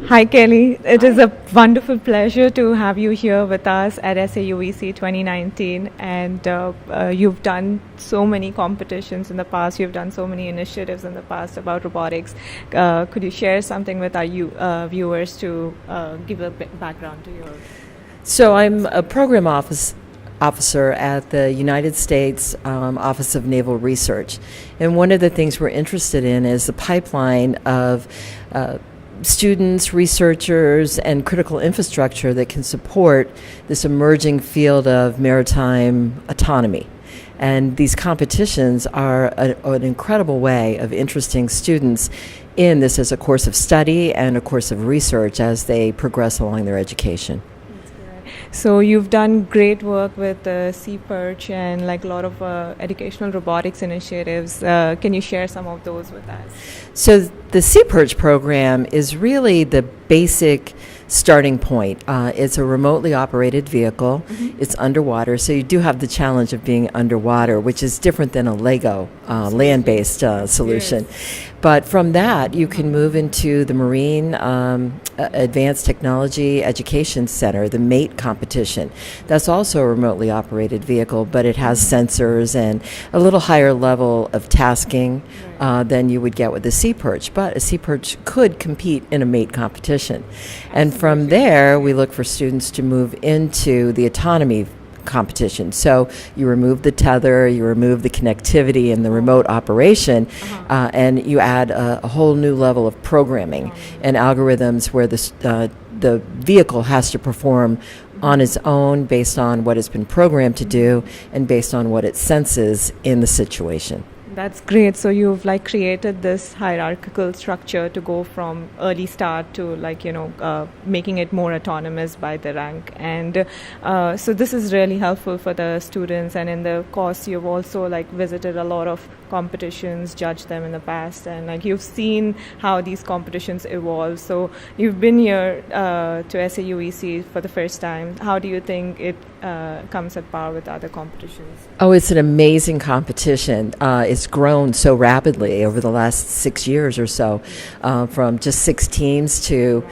Hi, Kelly. It is a wonderful pleasure to have you here with us at SAUVC 2019. And you've done so many competitions in the past. You've done so many initiatives in the past about robotics. Could you share something with our viewers to give a background to your? So I'm a program officer at the United States Office of Naval Research. And one of the things we're interested in is the pipeline of students, researchers, and critical infrastructure that can support this emerging field of maritime autonomy. And these competitions are an incredible way of interesting students in this as a course of study and a course of research as they progress along their education. So you've done great work with Perch and like a lot of educational robotics initiatives. Can you share some of those with us? So the Perch program is really the basic starting point. It's a remotely operated vehicle. Mm-hmm. It's underwater, so you do have the challenge of being underwater, which is different than a Lego land-based solution. Yes. But from that, you can move into the Marine Advanced Technology Education Center, the MATE competition. That's also a remotely operated vehicle, but it has sensors and a little higher level of tasking than you would get with a Perch. But a Perch could compete in a MATE competition. And from there, we look for students to move into the autonomy competition. So you remove the tether, you remove the connectivity and the remote operation, and you add a whole new level of programming and algorithms where the vehicle has to perform on its own based on what it's been programmed to do and based on what it senses in the situation. That's great. So you've like created this hierarchical structure to go from early start to making it more autonomous by the rank. And so this is really helpful for the students. And in the course, you've also like visited a lot of competitions, judged them in the past, and like you've seen how these competitions evolve. So you've been here to SAUVC for the first time. How do you think it comes at par with other competitions? Oh, it's an amazing competition. It's grown so rapidly over the last 6 years or so, from just 6 teams to,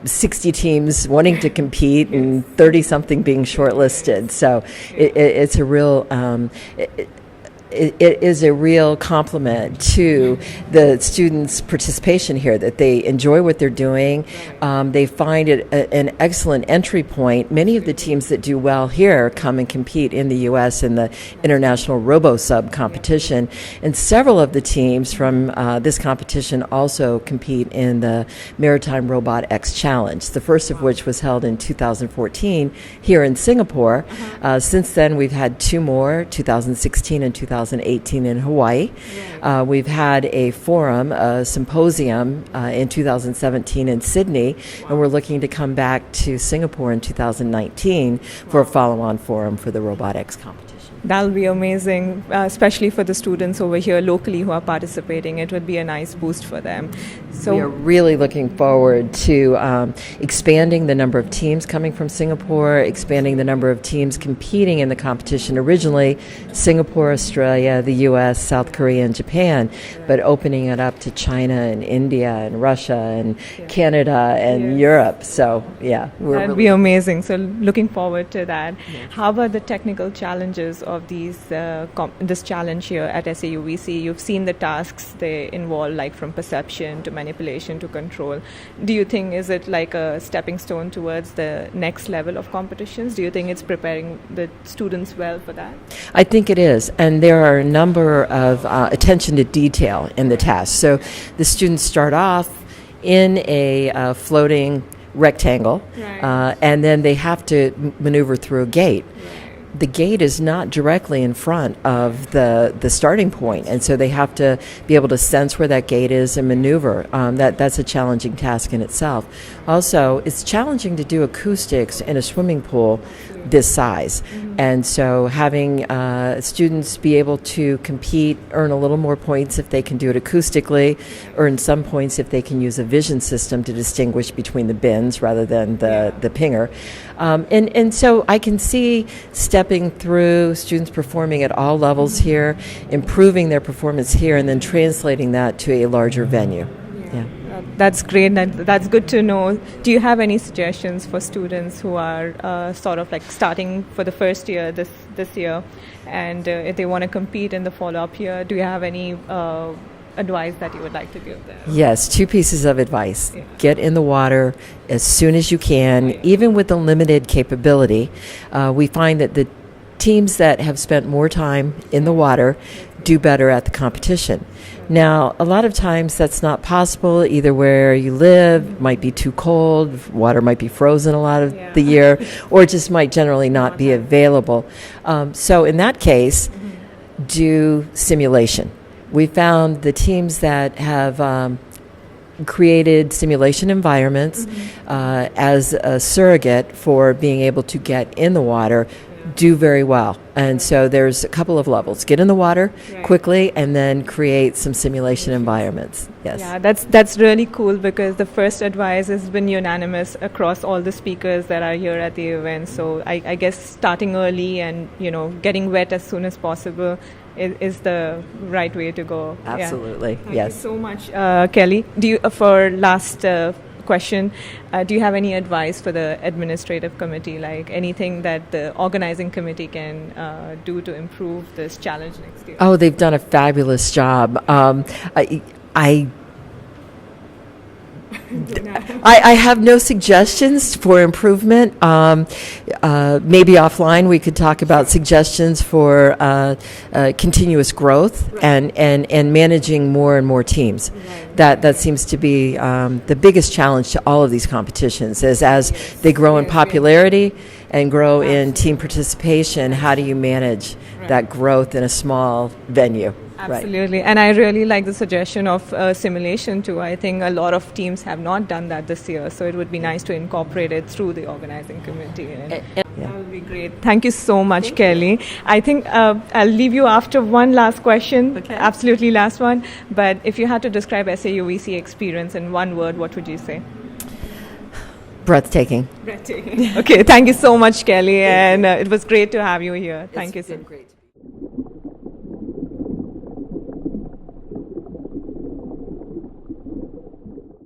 60 teams wanting to compete and 30-something being shortlisted. So it's a real... It is a real compliment to the students' participation here, that they enjoy what they're doing. They find it an excellent entry point. Many of the teams that do well here come and compete in the U.S. in the International RoboSub competition, and several of the teams from this competition also compete in the Maritime Robot X Challenge, the first of which was held in 2014 here in Singapore. Since then, we've had 2 more, 2016 and 2018 in Hawaii. We've had a forum, a symposium in 2017 in Sydney, and we're looking to come back to Singapore in 2019 for a follow-on forum for the Robotics competition. That'll be amazing, especially for the students over here locally who are participating. It would be a nice boost for them. So we are really looking forward to expanding the number of teams coming from Singapore, expanding the number of teams competing in the competition. Originally, Singapore, Australia, the U.S., South Korea, and Japan, but opening it up to China and India and Russia and Canada and Europe. So, yeah. That'd be amazing. So looking forward to that. Yes. How about the technical challenges of this challenge here at SAUVC? You've seen the tasks they involve, like from perception to manipulation to control. Do you think, is it like a stepping stone towards the next level of competitions? Do you think it's preparing the students well for that? I think it is, and there are a number of attention to detail in the tasks. So the students start off in a floating rectangle, and then they have to maneuver through a gate. The gate is not directly in front of the starting point, and so they have to be able to sense where that gate is and maneuver. That's a challenging task in itself. Also, it's challenging to do acoustics in a swimming pool this size, and so having students be able to compete, earn a little more points if they can do it acoustically, earn some points if they can use a vision system to distinguish between the bins rather than the pinger. And so I can see stepping through students performing at all levels here, improving their performance here, and then translating that to a larger venue. Yeah. That's great. That's good to know. Do you have any suggestions for students who are sort of like starting for the first year this year, and if they want to compete in the follow-up year? Do you have any advice that you would like to give them? Yes, 2 pieces of advice. Yeah. Get in the water as soon as you can, even with the limited capability. We find that the teams that have spent more time in the water do better at the competition. Now, a lot of times that's not possible, either where you live might be too cold, water might be frozen a lot of the year, or it just might generally not be available. So in that case, do simulation. We found the teams that have created simulation environments as a surrogate for being able to get in the water do very well. And so there's a couple of levels. Get in the water quickly and then create some simulation environments. Yes. Yeah, that's really cool, because the first advice has been unanimous across all the speakers that are here at the event. So I guess starting early and, getting wet as soon as possible is the right way to go. Absolutely. Yeah. Yes. Thank you so much, Kelly. Do you, for last question, do you have any advice for the administrative committee, like anything that the organizing committee can do to improve this challenge next year? Oh, they've done a fabulous job. I have no suggestions for improvement. Maybe offline we could talk about suggestions for continuous growth and managing more and more teams. That seems to be the biggest challenge to all of these competitions, is as they grow in popularity and grow in team participation, how do you manage that growth in a small venue? Absolutely. And I really like the suggestion of simulation too. I think a lot of teams have not done that this year, so it would be nice to incorporate it through the organizing committee. And that would be great. Thank you so much, Kelly. I think I'll leave you after one last question. Okay. Absolutely last one. But if you had to describe SAUVC experience in one word, what would you say? Breathtaking. Breathtaking. Okay. Thank you so much, Kelly. And it was great to have you here. Thank you so much.